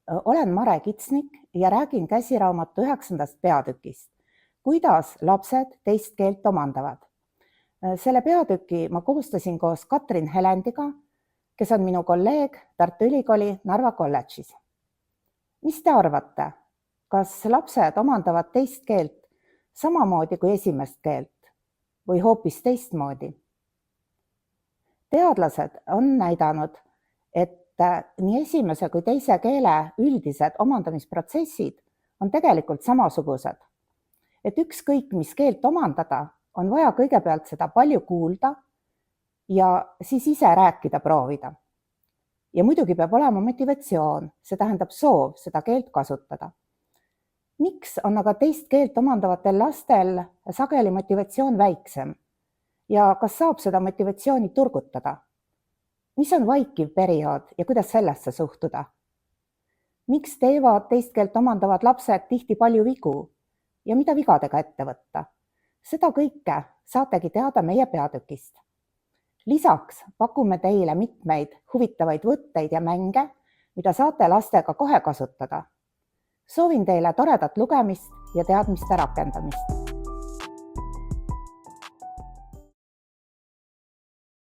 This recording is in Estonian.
Olen Mare Kitsnik ja räägin käsiraamatu 9. peatükist, kuidas lapsed teist keelt omandavad. Selle peatüki ma koostasin koos Katrin Helendiga, kes on minu kolleeg Tartu Ülikooli Narva kolledžis. Mis te arvate, kas lapsed omandavad teist keelt samamoodi kui esimest keelt või hoopis teistmoodi? Teadlased on näidanud, et nii esimese kui teise keele üldised omandamisprotsessid on tegelikult samasugused. Et ükskõik, mis keelt omandada, on vaja kõigepealt seda palju kuulda ja siis ise rääkida proovida. Ja muidugi peab olema motivatsioon, see tähendab soov seda keelt kasutada. Miks on aga teist keelt omandavatel lastel sageli motivatsioon väiksem? Ja kas saab seda motivatsiooni turgutada? Mis on vaikiv periood ja kuidas sellesse suhtuda? Miks teevad teist keelt omandavad lapsed tihti palju vigu ja mida vigadega ette võtta? Seda kõike saategi teada meie peatükist. Lisaks pakume teile mitmeid huvitavaid võtteid ja mänge, mida saate lastega kohe kasutada. Soovin teile toredat lugemist ja teadmiste rakendamist.